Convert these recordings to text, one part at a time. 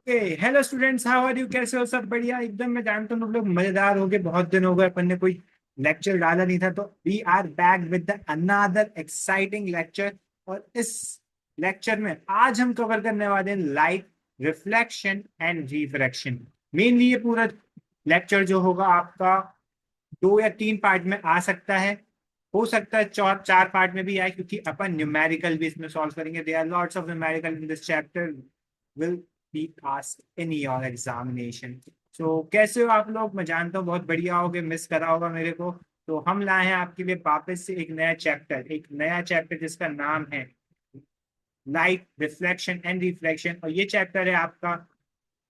Okay. Hello students, how are you? कैसे हो? सब बढ़िया एकदम। मैं जानता हूँ तुम लोग मजेदार हो गए, बहुत दिन हो गए अपन ने कोई लेक्चर डाला नहीं था, तो we are back with the another exciting lecture. और इस लेक्चर में आज हम कवर करने वाले हैं light, reflection and refraction. Mainly ये पूरा लेक्चर जो होगा आपका 2 या 3 पार्ट में आ सकता है। हो सकता है 4 पार्ट में भी आए, क्योंकि अपन न्यूमेरिकल भी इसमें सॉल्व करेंगे। There are lots of numerical in this chapter will be asked in your examination. So कैसे हो आप लोग? मैं जानता हूँ बहुत बढ़िया होगे, मिस करा होगा मेरे को। तो हम लाए हैं आपके लिए वापस से एक नया चैप्टर जिसका नाम है लाइट, रिफ्लेक्शन एंड रिफ्लेक्शन। और ये चैप्टर है आपका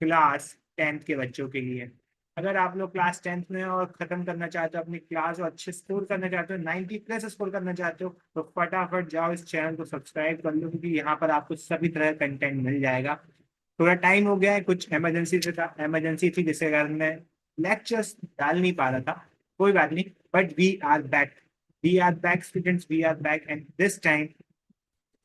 क्लास 10th के बच्चों के लिए। अगर आप लोग क्लास 10th में और खत्म करना चाहते हो अपनी क्लास और अच्छे स्कोर करना चाहते हो, 90+ स्कोर करना चाहते हो, तो फटाफट जाओ इस चैनल को सब्सक्राइब कर लो, क्योंकि यहाँ पर आपको सभी तरह का कंटेंट मिल जाएगा। थोड़ा टाइम हो गया है, कुछ इमरजेंसी थी जिसके कारण मैं लेक्चर्स डाल नहीं पा रहा था। कोई बात नहीं, but we are back students, we are back and this time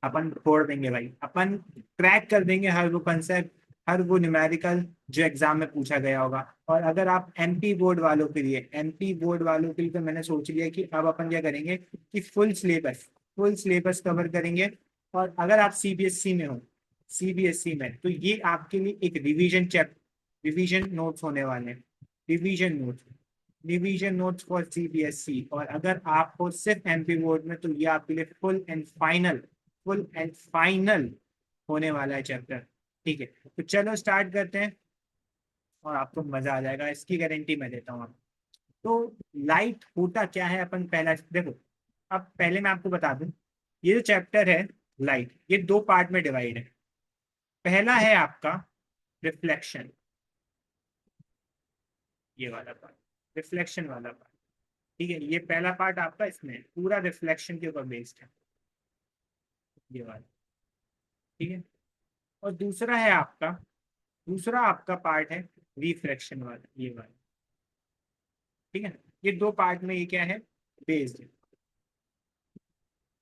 अपन फोड़ देंगे भाई। अपन क्रैक कर देंगे हर वो कंसेप्ट, हर वो न्यूमेरिकल जो एग्जाम में पूछा गया होगा। और अगर आप एमपी बोर्ड वालों के लिए तो मैंने सोच लिया कि अब अपन क्या करेंगे कि फुल सिलेबस कवर करेंगे। और अगर आप सीबीएसई में हो, सीबीएसई में, तो ये आपके लिए एक रिवीजन नोट्स होने वाले हैं। Revision notes revision notes for CBSE. और अगर आप हो सिर्फ एमपी बोर्ड में, तो ये आपके लिए फुल एंड फाइनल होने वाला है चैप्टर। ठीक है, तो चलो स्टार्ट करते हैं और आपको मजा आ जाएगा, इसकी गारंटी मैं देता हूँ आपको। तो लाइट होता क्या है, अपन पहला देखो। अब पहले मैं आपको बता दूं, ये जो चैप्टर है लाइट, ये 2 पार्ट में डिवाइड है। पहला है आपका रिफ्लेक्शन, ये वाला पार्ट, रिफ्लेक्शन वाला पार्ट। ठीक है, ये पहला पार्ट आपका इसमें है, पूरा रिफ्लेक्शन के ऊपर बेस्ड है, ये वाला। ठीक है। और दूसरा आपका पार्ट है रिफ्रैक्शन वाला, ये वाला। ठीक है, ये 2 पार्ट में ये क्या है, बेस्ड है।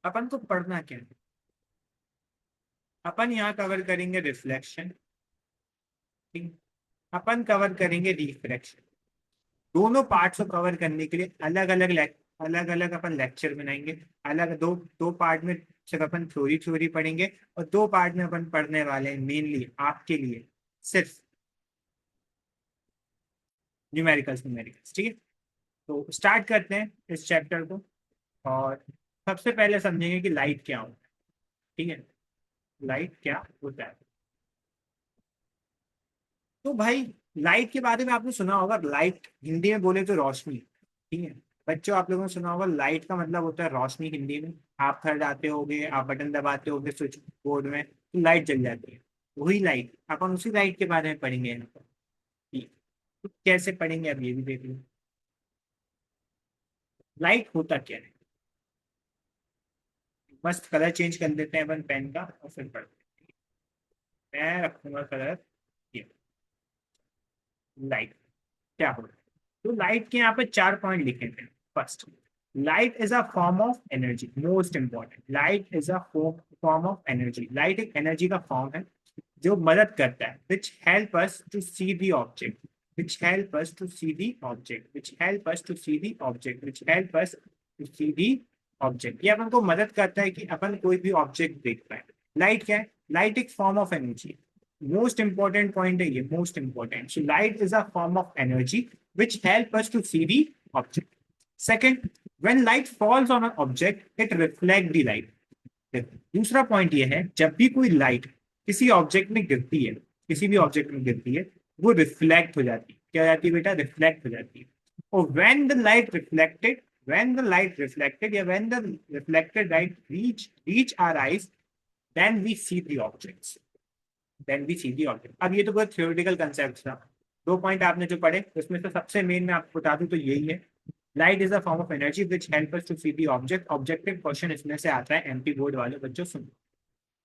अपन को पढ़ना क्या है? अपन यहाँ कवर करेंगे रिफ्लेक्शन। ठीक है, अपन कवर करेंगे रिफ्रैक्शन। दोनों पार्ट्स को कवर करने के लिए अलग अलग अपन लेक्चर बनाएंगे। अलग दो दो पार्ट में सिर्फ अपन थ्योरी थ्योरी पढ़ेंगे, और 2 पार्ट में अपन पढ़ने वाले हैं मेनली आपके लिए सिर्फ न्यूमेरिकल्स। ठीक है, तो स्टार्ट करते हैं इस चैप्टर को। और सबसे पहले समझेंगे कि लाइट क्या होता है। ठीक है, लाइट क्या होता है। तो भाई, लाइट के बारे में आपने सुना होगा, लाइट हिंदी में बोले तो रोशनी। ठीक है बच्चों, आप लोगों ने सुना होगा लाइट का मतलब होता है रोशनी हिंदी में। आप घर जाते होगे, आप बटन दबाते होगे स्विच बोर्ड में, तो लाइट जल जाती है। वही लाइट, अपन उसी लाइट के बारे में पढ़ेंगे यहाँ पर। ठीक, तो कैसे पढ़ेंगे अब ये भी देख लो। लाइट होता क्या है, मस्त कलर चेंज कर देते हैं अपन पेन का और फिर पढ़ते हैं। मैं रखूंगा कलर ये, लाइट क्या होगा। तो लाइट के यहाँ पे 4 पॉइंट लिखे थे। First, light is a form of energy. Most important, light is a form of energy. Light एक एनर्जी का फॉर्म है जो मदद करता है, which help us to see the object, which help us to see the object, which help us to see the object, which help us to see the object. ये अपन को मदद करता है कि अपन कोई भी ऑब्जेक्ट देख पाए। लाइट क्या है? लाइट एक form of energy. Most important point है ये, most important. So light is a form of energy which help us to see the object. Second, when light falls on an object, it reflects the light. दूसरा point ये है, जब भी कोई light किसी object में गिरती है, किसी भी ऑब्जेक्ट में गिरती है, वो रिफ्लेक्ट हो जाती है। क्या हो जाती है बेटा? रिफ्लेक्ट हो जाती है। और when the light reflected या when the reflected light reach our eyes, then we see the objects, then we see the object. अब ये तो बहुत थ्योरेटिकल कंसेप्ट था। 2 पॉइंट आपने जो पढ़े उसमें से सबसे मेन मैं आपको बता दूं तो यही है, light is a form of energy which help us to see the object. Objective question इसमें से आता है, एमपी बोर्ड वाले बच्चों सुनो।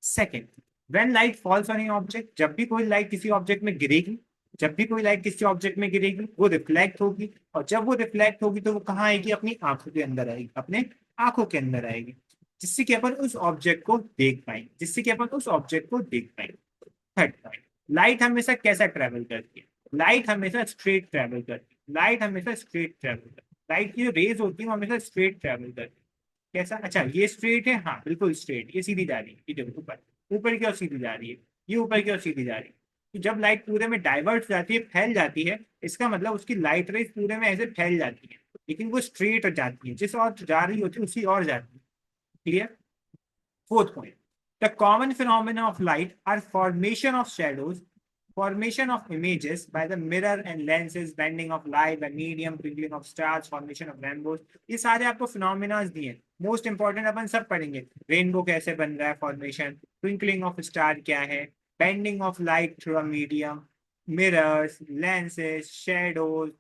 Second, when light falls on a object, जब भी कोई लाइट किसी ऑब्जेक्ट में गिरेगी, जब भी कोई लाइट किसी ऑब्जेक्ट में गिरेगी, वो रिफ्लेक्ट होगी। और जब वो रिफ्लेक्ट होगी तो वो कहाँ आएगी? अपनी आंखों के अंदर आएगी, अपने आंखों के अंदर आएगी, जिससे कि अपन उस ऑब्जेक्ट को देख पाएंगे, जिससे कि अपन उस ऑब्जेक्ट को देख पाएंगे। थर्ड पॉइंट, लाइट हमेशा कैसा ट्रेवल करती है? लाइट हमेशा स्ट्रेट ट्रेवल करती है, लाइट हमेशा स्ट्रेट ट्रेवल करती है, लाइट की जो रेज होती है वो हमेशा स्ट्रेट ट्रेवल करती है। कैसा? अच्छा ये स्ट्रेट है, हाँ बिल्कुल स्ट्रेट, ये सीधी जा रही है, ये देखो ऊपर, ऊपर की ओर सीधी जा रही है, ये ऊपर की ओर सीधी जा रही है। तो जब लाइट पूरे में डाइवर्ट जाती है, फैल जाती है, इसका मतलब उसकी लाइट रेज पूरे में ऐसे फैल जाती है, लेकिन वो स्ट्रेट जाती है, जिस और जा रही होती है उसी और जाती है। Clear? Fourth point, the common phenomena of light are formation of shadows, formation of images by the mirror and lenses, bending of light by medium, twinkling of stars, formation of rainbows। ये सारे आपको phenomena दिए, most important अपन सब पढ़ेंगे। Rainbow कैसे बन रहा है, फॉर्मेशन, ट्विंकलिंग ऑफ स्टार क्या है, bending of light through a medium, mirrors, lenses, shadows,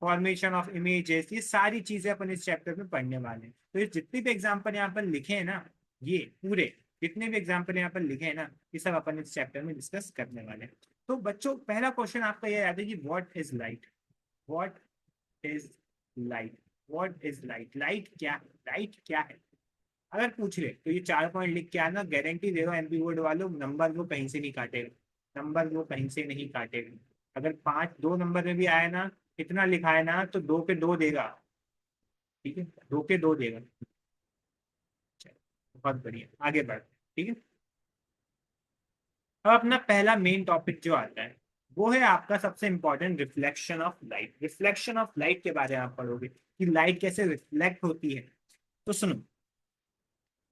formation of images, ये सारी चीजें अपन इस चैप्टर में पढ़ने वाले हैं। तो ये जितने भी एग्जाम्पल यहाँ पर लिखे हैं ना, ये पूरे जितने भी एग्जाम्पल यहाँ पर लिखे हैं ना, ये सब अपन इस चैप्टर में डिस्कस करने वाले हैं। तो बच्चों पहला क्वेश्चन आपका ये याद है कि what is light? What is light? What is light? Light क्या है? लाइट क्या है? अगर पूछ ले तो ये 4 पॉइंट लिख के आना, गारंटी दे रहा हूँ एमपी बोर्ड वालों, नंबर वो कहीं से नहीं काटेगा, नंबर वो कहीं से नहीं काटेगा। अगर 5 2 नंबर में भी आया ना, इतना लिखा है ना, तो 2 के 2 देगा। ठीक है, 2 के 2 देगा। बहुत बढ़िया, आगे बढ़। ठीक है, अब अपना पहला मेन टॉपिक जो आता है वो है आपका सबसे important, reflection of light. Reflection of light के बारे में आप पढ़ोगे कि लाइट कैसे रिफ्लेक्ट होती है। तो सुनो,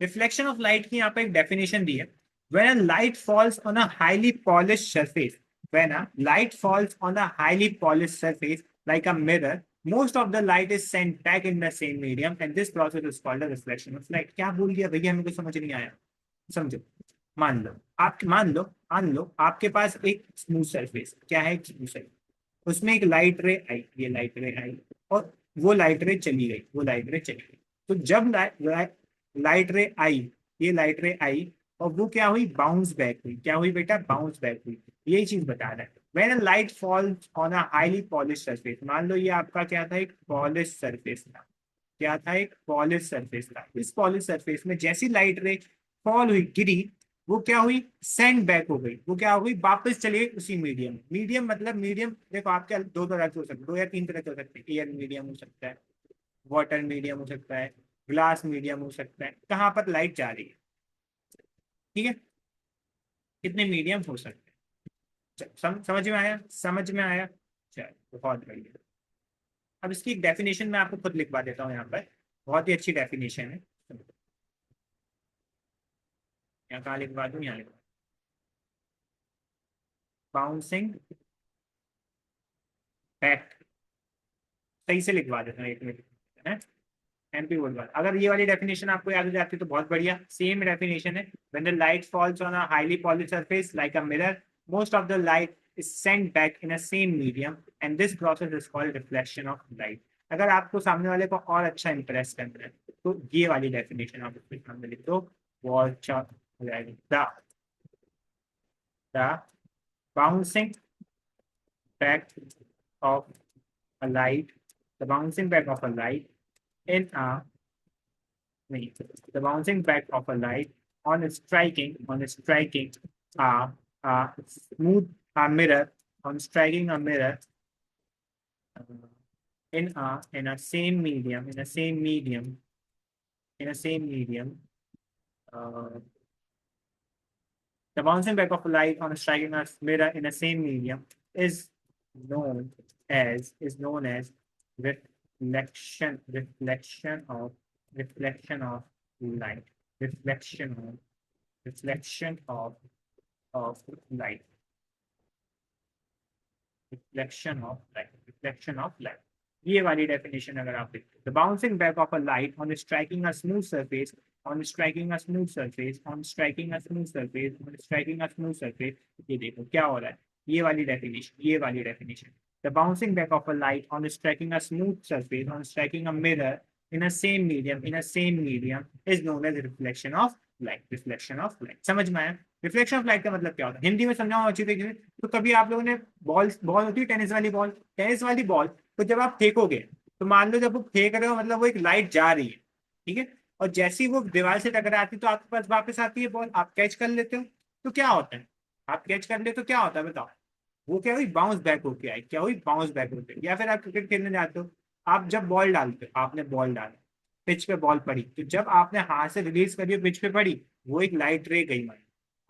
रिफ्लेक्शन ऑफ लाइट की यहाँ पे एक डेफिनेशन दी है। When a light falls on a highly polish surface, when a light falls on a highly polish surface like a mirror, most of the light is sent back in the same medium and this process is called a reflection of light। क्या बोल दिया भैया, मेरे को समझ नहीं आया। समझो, मान लो आप, मान लो आपके पास एक स्मूथ सरफेस, क्या है, एक स्मूथ सरफेस, उसमें एक लाइट रे आई, ये लाइट रे आई, और वो लाइट रे चली गई, वो लाइट रे चली गई। तो जब लाइट रे आई, ये लाइट रे आई, और वो क्या हुई, बाउंस बैक हुई। क्या हुई बेटा? बाउंस बैक हुई। यही चीज बता रहा है। When a light falls on a highly polish surface, मान लो ये आपका क्या था, एक पॉलिश सरफेस था। क्या था? एक पॉलिश सरफेस था। इस पॉलिश सरफेस में जैसी लाइट रे फॉल हुई, गिरी, वो क्या हुई, सेंड बैक हो गई। वो क्या हो गई, वापस चली गई उसी मीडियम। मीडियम मतलब, मीडियम देखो आपके दो तरह के हो सकते हैं, 2 या 3 तरह के हो सकते हैं। एयर मीडियम हो सकता है, वाटर मीडियम हो सकता है, ग्लास मीडियम हो सकता है, कहाँ पर लाइट जा रही है। ठीक है, कितने मीडियम हो सकते हैं। समझ में आया? समझ में आया? चलो बहुत बढ़िया। अब इसकी एक डेफिनेशन मैं आपको खुद लिखवा देता हूँ यहाँ पर, बहुत ही अच्छी डेफिनेशन है। यहाँ कहाँ लिखवा दूँ, यहाँ लिखवा, बाउंसिंग बैक, सही से लिखवा देता हूँ, एक मिनट है। एमपी बोल बात, अगर ये वाली डेफिनेशन आपको याद हो जाती है तो बहुत बढ़िया। सेम डेफिनेशन है, when the light falls on a highly polish surface like a mirror, most of the light is sent back in a same medium and this process is called reflection of light. अगर आपको सामने वाले को और अच्छा Impress करना है तो ये वाली डेफिनेशन आप उसके सामने लिख दो। Watch the the bouncing back of a light, the bouncing back of a light in a, नहीं, the bouncing back of a light on striking a smooth a mirror, on striking a mirror uh, in a same medium, in a same medium. Uh, the bouncing back of a light on striking a mirror in a same medium is known is known as reflection of light, reflection of light, reflection of light। ये वाली definition अगर आप देखते, the bouncing back of a light on striking a smooth surface, on striking a smooth surface, on striking a smooth surface, on striking a smooth surface. ये देखो क्या हो रहा है, ये वाली डेफिनेशन, ये वाली definition, the bouncing back of a light on striking a smooth surface, on striking a mirror in a same medium is known as reflection of light, reflection of light। समझ में आया? रिफ्लेक्शन ऑफ लाइट का मतलब क्या होता है, हिंदी में समझाऊं अच्छी तरीके से। तो कभी आप लोगों ने बॉल बॉल होती है टेनिस वाली बॉल, टेनिस वाली बॉल तो जब आप फेंकोगे, तो मान लो जब वो फेंक रहे हो मतलब वो एक लाइट जा रही है, ठीक है, और जैसी वो दीवार से टकराती तो आपके पास वापस आती है बॉल, आप कैच कर लेते हो। तो क्या होता है, आप कैच कर ले तो क्या होता है बताओ, वो क्या हुई, बाउंस बैक होके आई, क्या हुई, बाउंस बैक होके। या फिर आप क्रिकेट खेलने जाते हो, आप जब बॉल डालते हो, आपने बॉल डाला, पिच पे बॉल पड़ी, तो जब आपने हाथ से रिलीज करी, पिच पे पड़ी, वो एक लाइट रे गई मान,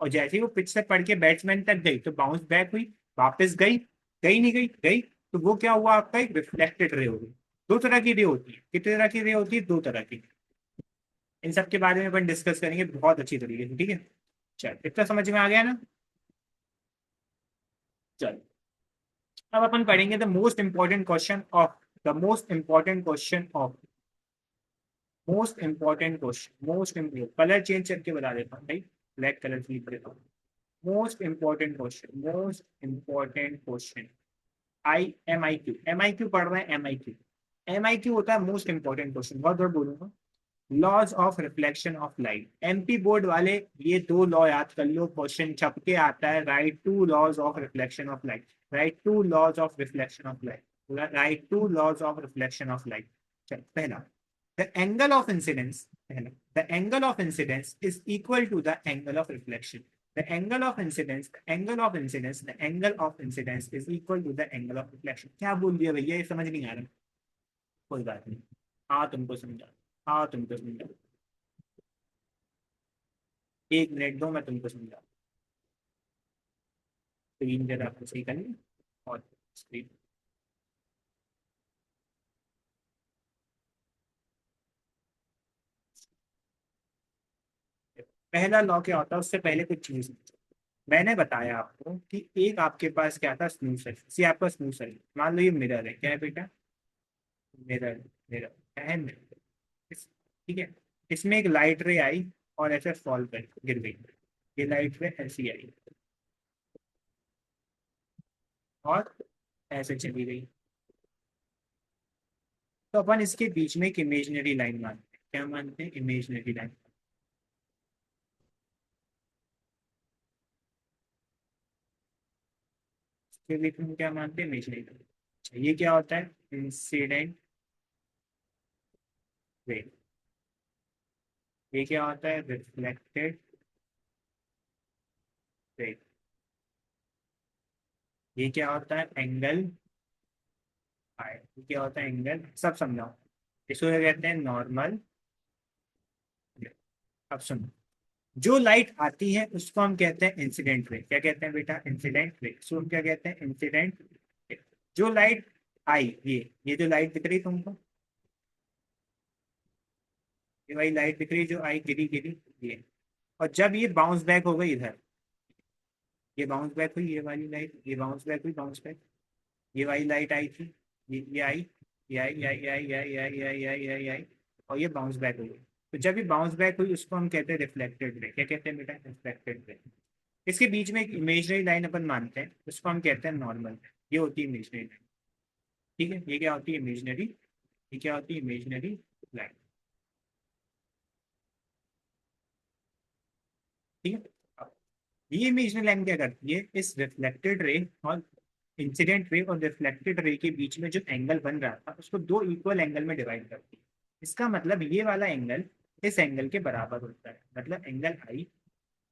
और जैसे ही वो पिच से पड़ के बैट्समैन तक गई तो बाउंस बैक हुई, वापस गई, गई नहीं गई, गई, तो वो क्या हुआ, आपका एक रिफ्लेक्टेड रे हो गई। दो तरह की रे होती है, कितने तरह की रे होती है, दो तरह की। इन सब के बारे में अपन डिस्कस करेंगे बहुत अच्छी तरीके से, ठीक है। चल इतना समझ में आ गया ना। चल अब अपन पढ़ेंगे the most important question of the most important question of most important question, most important, colour change करके बता देता हूँ भाई, ब्लैक कलर से लिख देता हूँ। Most important question, most important question, MIQ, MIQ पढ़ रहे हैं, MIQ। MIQ होता है मोस्ट इंपॉर्टेंट क्वेश्चन, बहुत बार बोलूंगा। Laws of reflection of light, MP board वाले, ये दो लॉ याद कर लो, क्वेश्चन छप के आता है, write two laws of reflection of light, write two laws of reflection of light, write two laws of reflection of light. चल पहला, द एंगल ऑफ इंसिडेंस, पहला, the angle of incidence is equal to the angle of reflection, the angle of incidence, the angle of incidence, the angle of incidence is equal to the angle of reflection। क्या बोल दिया भैया, ये समझ नहीं आ रहा, कोई बात नहीं, हाँ तुमको समझा, हाँ तुमको समझा, 1 मिनट दो, मैं तुमको समझा। स्क्रीन जरा आपको सही करनी, और स्क्रीन, पहला लॉ क्या होता है, उससे पहले कुछ चीज मैंने बताया आपको कि एक आपके पास क्या था, स्मूथ सर्फेस, ये आपका स्मूथ सर्फेस, मान लो ये मिरर है, क्या है बेटा, मिरर, मिरर है मिरर, ठीक है। इसमें एक लाइट रे आई और ऐसे फॉल कर गिर गई, ये लाइट रे ऐसी आई और ऐसे चली गई, तो अपन इसके बीच में एक इमेजिनरी लाइन मानते हैं, क्या मानते हैं, इमेजिनरी लाइन। इसके बीच में हम क्या मानते हैं, इमेजिनरी लाइन। अच्छा ये क्या होता है, इंसिडेंट रे, ये क्या होता है, रिफ्लेक्टेड रे, ये क्या होता है, एंगल फाई, ये क्या होता है, एंगल, सब समझाओ। इसको क्या कहते हैं, नॉर्मल। अब सुनो, जो लाइट आती है उसको हम कहते हैं इंसिडेंट रे, क्या कहते हैं बेटा, इंसिडेंट रे, इसको हम क्या कहते हैं, इंसिडेंट रे। जो लाइट आई, ये जो लाइट दिख रही तुमको, ये वाली लाइट दिख रही जो आई, गिरी गिरी, ये, और जब ये बाउंस बैक हो गई इधर, ये बाउंस बैक हुई, ये वाली लाइट, ये बाउंस बैक हुई, बाउंस बैक, ये वाली लाइट आई थी, ये आई, ये आई, ये आई, ये आई, ये आई, ये आई, ये आई, ये आई, ये आई, ये आई, और ये बाउंस बैक हुई। तो जब ये बाउंस बैक हुई उसको हम कहते हैं रिफ्लेक्टेड रे, क्या कहते हैं बेटा, रिफ्लेक्टेड रे। इसके बीच में एक इमेजनरी लाइन अपन मानते हैं, उसको हम कहते हैं नॉर्मल, ये होती है इमेजनरी लाइन, ठीक है। ये क्या होती है, इमेजनरी, ये क्या होती है, इमेजनरी लाइन, ठीक है। अब ये इमेजनरी लाइन क्या करती है, इस रिफ्लेक्टेड रे और इंसिडेंट रे और रिफ्लेक्टेड रे के बीच में जो एंगल बन रहा था उसको दो इक्वल एंगल में डिवाइड करती है। इसका मतलब ये वाला एंगल इस एंगल के बराबर होता है, मतलब एंगल आई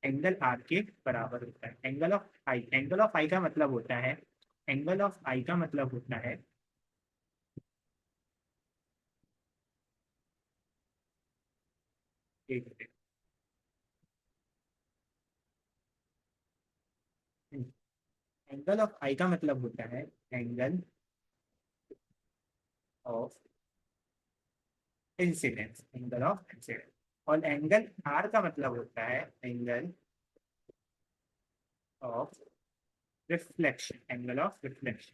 एंगल आर के बराबर होता है, angle of I, angle of I का मतलब होता है, एंगल ऑफ आई का मतलब होता है, एक एंगल ऑफ आई का मतलब होता है angle of incidence, angle of incidence, और एंगल आर का मतलब होता है angle of reflection, angle of reflection.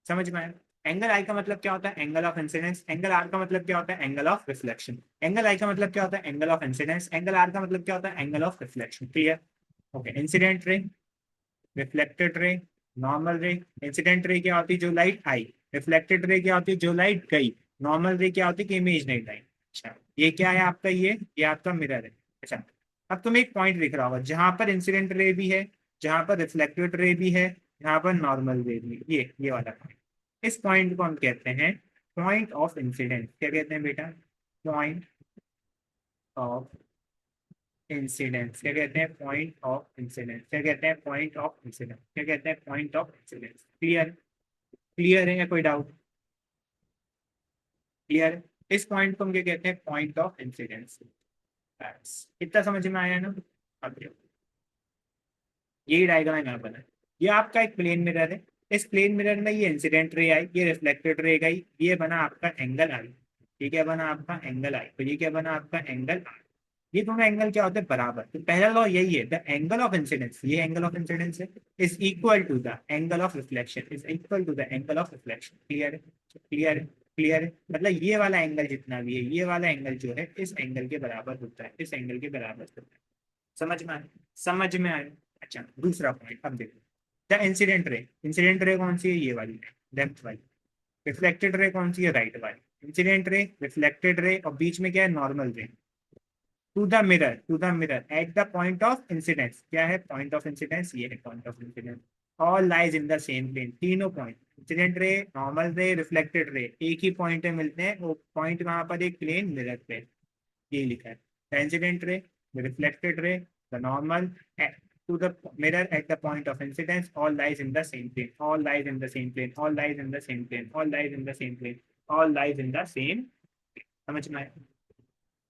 समझ में आया। एंगल आई का मतलब क्या होता है, angle of incidence, angle R का मतलब क्या होता है, angle of reflection. Angle I का मतलब क्या होता है, angle of incidence, angle R का मतलब क्या होता है, angle of reflection, clear. Okay, incident ray, reflected ray, normal ray. Incident ray क्या होती है, जो लाइट आई, रिफ्लेक्टेड रे क्या होती है, जो लाइट गई, नॉर्मल रे क्या होती है, कि इमेजिनरी लाइट। अच्छा ये क्या है आपका, ये आपका मिरर है। अच्छा अब तुम्हें एक पॉइंट दिख रहा होगा जहां पर इंसिडेंट रे भी है, जहां पर रिफ्लेक्टेड रे भी है, जहां पर नॉर्मल रे भी है, ये वाला पॉइंट, इस पॉइंट को हम कहते हैं पॉइंट ऑफ इंसिडेंस। क्या कहते हैं बेटा, पॉइंट ऑफ इंसिडेंस, क्या कहते हैं, पॉइंट ऑफ इंसिडेंस, क्या कहते हैं, पॉइंट ऑफ इंसिडेंस, क्या कहते हैं, point of incidence. Clear, clear है या कोई डाउट? क्लियर है। इस पॉइंट को हम क्या कहते हैं, पॉइंट ऑफ इंसिडेंस। इतना समझ में आया ना? अब देखो, यही डायग्राम यहाँ बना है। ये आपका एक प्लेन मिरर है। इस प्लेन मिरर में ये इंसिडेंट रे आई, ये रिफ्लेक्टेड रे गई, ये बना आपका एंगल आई। ये क्या बना आपका, एंगल आई। तो ये क्या बना आपका, एंगल आई। ये दोनों एंगल क्या होते हैं, बराबर। तो पहला लॉ यही है, द एंगल ऑफ इंसिडेंस, ये एंगल ऑफ इंसिडेंस है, is equal to the angle of reflection, is equal to the angle of reflection. Clear है, क्लियर है, क्लियर है। मतलब ये वाला एंगल जितना भी है, ये वाला एंगल जो है इस एंगल के बराबर होता है, इस एंगल के बराबर होता है। समझ में आया, समझ में आया। अच्छा, दूसरा पॉइंट अब देखो, द इंसिडेंट रे, इंसिडेंट रे कौन सी है, ये वाली, लेफ्ट वाली। रिफ्लेक्टेड रे कौन सी है, राइट वाली। इंसिडेंट रे, रिफ्लेक्टेड रे, और बीच में क्या है, normal ray. To the mirror, to the mirror at the point of incidence, क्या है पॉइंट ऑफ इंसिडेंस, ये है point of incidence. All lies in the same plane, तीनों point, incident ray, normal ray, reflected ray, एक ही point में मिलते हैं। वो पॉइंट वहां पर एक प्लेन मिरर पे, ये लिखा है। द इंसिडेंट रे, the reflected ray, the normal to the mirror at the point of incidence, all lies in the same plane, all lies in the same plane, all lies in the same plane, all lies in the same plane, all lies in the same। समझ में आया?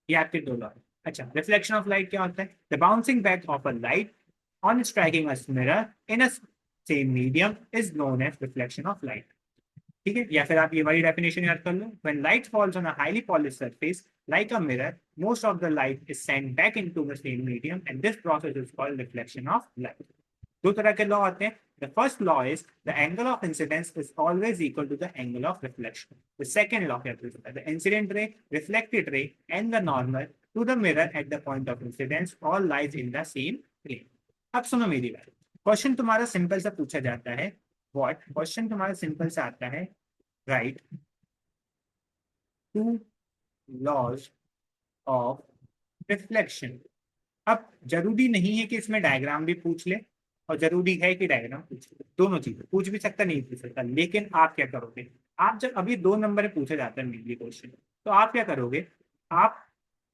ये आपके दो law. अच्छा, reflection of light क्या होता है, the bouncing back of a light on striking a mirror in a same medium is known as reflection of light. ठीक है, या फिर आप ये वाली डेफिनेशन याद कर लो, when light falls on a highly polished surface like a mirror, most of the light is sent back into the same medium and this process is called reflection of light. दो तरह के law आते हैं। The first law is the angle of incidence is always equal to the angle of reflection. The second law क्या कहता है, the incident ray, reflected ray, and the normal to the mirror at the point of incidence all lies in the same plane. अब सुनो मेरी बात, question तुम्हारा simple सा पूछा जाता है। व्हाट क्वेश्चन तुम्हारा सिंपल सा आता है, write two laws of reflection. अब जरूरी नहीं है कि इसमें डायग्राम भी पूछ ले, और जरूरी है कि डायग्राम पूछ ले, दोनों चीजें पूछ भी सकता, नहीं पूछ सकता। लेकिन आप क्या करोगे, आप जब अभी 2 नंबर में पूछा जाता है मेनली क्वेश्चन, तो आप क्या करोगे, आप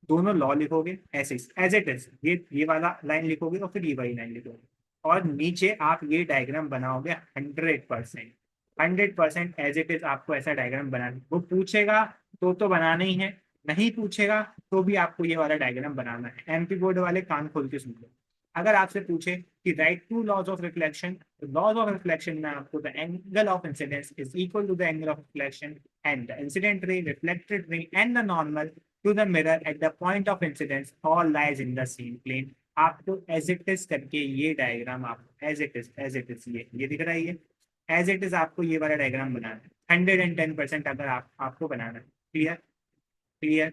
दोनों लॉ लिखोगे ऐसे एज इट इज, ये वाला लाइन लिखोगे और फिर ये वाली लाइन लिखोगे, और नीचे आप ये डायग्राम बनाओगे 100%, 100% एज इट इज। आपको ऐसा डायग्राम बनाना, वो पूछेगा तो बनाना ही है, नहीं पूछेगा तो भी आपको ये वाला डायग्राम बनाना है। एमपी बोर्ड वाले कान खोल के सुन लो। अगर आपसे पूछे कि write two laws of reflection, laws of reflection में आपको the angle of incidence is equal to the angle of reflection and the incident ray, reflected ray and the normal to the mirror at the point of incidence all lies in the same plane. आपको as it is करके ये diagram, आपको as it is ये दिख रहा है, ये as it is आपको ये वाला डायग्राम बनाना है 110%। अगर आपको बनाना है। क्लियर, क्लियर,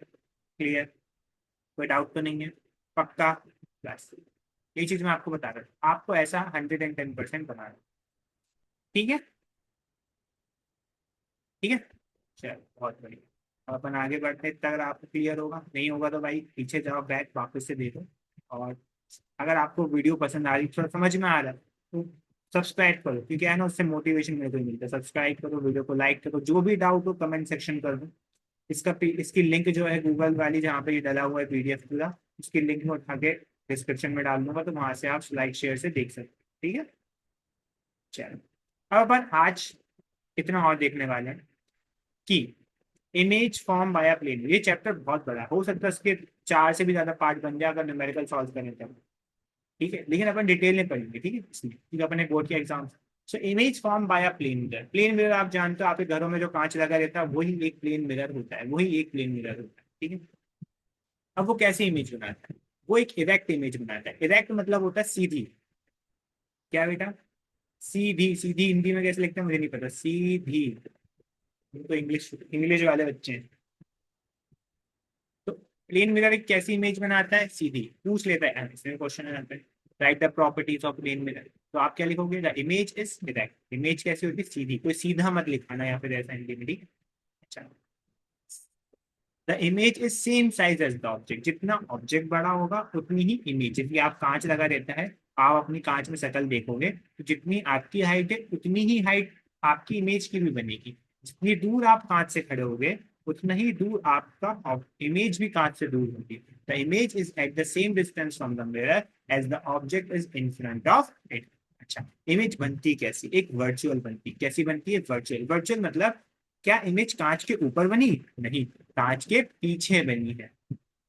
क्लियर, कोई डाउट तो नहीं है? पक्का? बस ये चीज मैं आपको बता रहा हूँ, आपको ऐसा 110% बनाना है। ठीक है, ठीक है, चलो बहुत बढ़िया। अब अपन आगे बढ़ते हैं, अगर आपको क्लियर होगा, नहीं होगा तो भाई पीछे जाओ, बैक वापस से देखो। और अगर आपको वीडियो पसंद आ रही, थोड़ा समझ में आ रहा है, तो सब्सक्राइब करो, क्योंकि है ना, उससे मोटिवेशन मेरे को ही मिलता है। सब्सक्राइब करो, वीडियो को लाइक करो, जो भी डाउट हो कमेंट सेक्शन कर दो। इसकी लिंक जो है गूगल वाली, जहाँ पे ये डला हुआ है पीडीएफ पूरा, उसकी लिंक में उठा के डिस्क्रिप्शन में डाल दूंगा, तो वहां से आप लाइक शेयर से देख सकते हैं। ठीक है, चलो। अब अपन आज इतना और देखने वाले हैं कि इमेज फॉर्म बाय प्लेन। ये चैप्टर बहुत बड़ा है, हो सकता है इसके 4 से भी ज्यादा पार्ट बन जाए अगर न्यूमेरिकल सॉल्व करें तब। ठीक है, लेकिन अपन डिटेल में पढ़ेंगे, ठीक है, इसलिए क्योंकि अपने बोर्ड के exam. So image form by plane mirror, plane mirror आप जानते हो, आपके घरों में जो कांच लगा रहता है वही एक प्लेन मिरर होता है, वही एक प्लेन मिरर होता है। ठीक है, अब वो कैसे इमेज बनाता है, वो एक इरेक्ट इमेज बनाता है। इरेक्ट मतलब होता है सीधी। क्या बेटा, सीधी, सीधी हिंदी में कैसे लिखते हैं मुझे नहीं पता, सीधी। हम तो इंग्लिश इंग्लिश वाले बच्चे हैं। तो प्लेन मिरर एक कैसी इमेज बनाता है, सीधी। पूछ लेता है इसमें क्वेश्चन आता है, write the properties of plane mirror. तो आप क्या लिखोगे, the image is direct. Image कैसी होती है, सीधी। कोई सीधा मत लिखाना या फिर ऐसा हिंदी में, ठीक है? अच्छा, the image is same size as the object. जितना ऑब्जेक्ट बड़ा होगा उतनी ही इमेज, जितनी आप कांच लगा रहता है, आप अपनी कांच में शक्ल देखोगे, तो जितनी आपकी हाइट है उतनी ही हाइट आपकी इमेज की भी बनेगी। जितनी दूर आप कांच से खड़े होगे उतना ही दूर आपका इमेज भी कांच से दूर होगी। The image is at the same distance from the mirror as the object is in front of it. अच्छा, इमेज बनती कैसी? एक वर्चुअल बनती। कैसी बनती है? वर्चुअल। वर्चुअल मतलब क्या इमेज कांच के ऊपर बनी? नहीं, कांच के पीछे बनी है।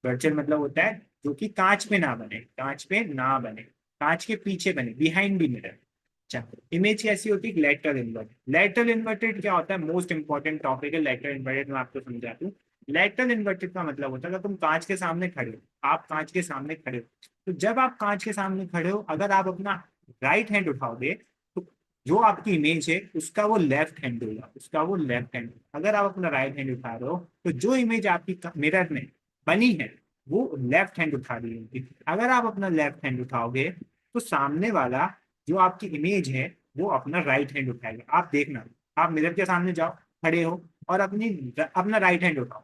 वर्चुअल मतलब होता है जो कि कांच पे ना बने, कांच पे ना बने, कांच के पीछे बने, बिहाइंड द मिरर। अच्छा, इमेज कैसी होती है? Lateral inverted. लेटरल इन्वर्टेड क्या होता है? मोस्ट इंपॉर्टेंट टॉपिक है लेटरल इन्वर्टेड, मैं आपको समझा दूं। लेटरल इन्वर्टेड का मतलब होता है अगर तुम कांच के सामने खड़े हो, आप कांच के सामने खड़े हो, तो जब आप कांच के सामने खड़े हो, अगर आप अपना राइट हैंड उठाओगे तो जो आपकी इमेज है उसका वो लेफ्ट हैंड होगा, उसका वो लेफ्ट हैंड। अगर आप अपना राइट हैंड उठा रहे हो तो जो इमेज आपकी मिरर में बनी है वो लेफ्ट हैंड उठा रही होगी। अगर आप अपना लेफ्ट हैंड उठाओगे तो सामने वाला जो आपकी इमेज है वो अपना राइट हैंड उठाएगा। आप देखना, आप मिरर के सामने जाओ, खड़े हो, और अपना राइट हैंड उठाओ।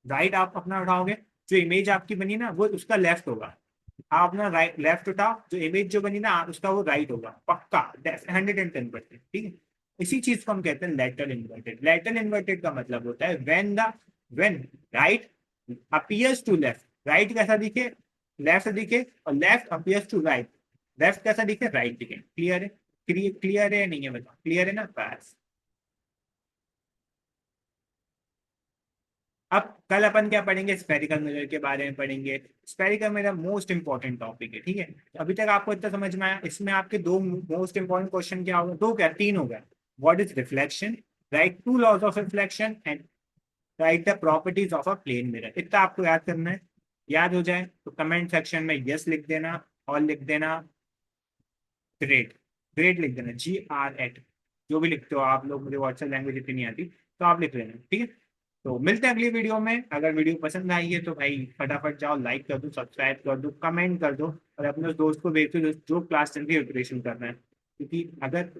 राइट आप अपना उठाओगे, जो इमेज आपकी बनी ना वो उसका लेफ्ट होगा। आप अपना राइट लेफ्ट उठाओ, जो इमेज जो बनी ना उसका वो राइट होगा, पक्का 110%। ठीक है, इसी चीज को हम कहते हैं लेटरल इन्वर्टेड। लेटरल इन्वर्टेड का मतलब होता है when right appears to left. Right कैसा दिखे? लेफ्ट दिखे, और left appears to right, left कैसा दिखे? राइट दिखे। क्लियर है? क्लियर है नहीं है बताओ? क्लियर है ना? बस। अब कल अपन क्या पढ़ेंगे? स्फेरिकल मिरर के बारे में पढ़ेंगे। Spherical mirror most important topic है। ठीक है, अभी तक आपको इतना समझ में आया। इसमें आपके दो मोस्ट इंपॉर्टेंट क्वेश्चन क्या होगा? दो क्या, तीन हो गए। What is reflection? Write two laws of reflection and write the properties of a plane mirror. इतना आपको याद करना है। याद हो जाए तो कमेंट सेक्शन में यस लिख देना, और लिख देना ग्रेट। ग्रेट लिख देना, GR@। जो भी लिखते हो आप लोग, मुझे व्हाट्सएप लैंग्वेज इतनी नहीं आती, तो आप लिख लेना। ठीक है, तो मिलते हैं अगली वीडियो में। अगर वीडियो पसंद आई है तो भाई फटाफट जाओ, लाइक कर दो, सब्सक्राइब कर दो, कमेंट कर दो, और अपने उस दोस्त को भेज दो जो क्लास 10 की प्रिपरेशन कर रहे हैं। क्योंकि अगर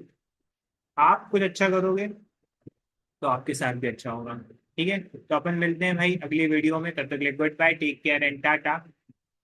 आप कुछ अच्छा करोगे तो आपके साथ भी अच्छा होगा। ठीक है, तो अपन मिलते हैं भाई अगली वीडियो में। तब तक good bye, take care and Tata.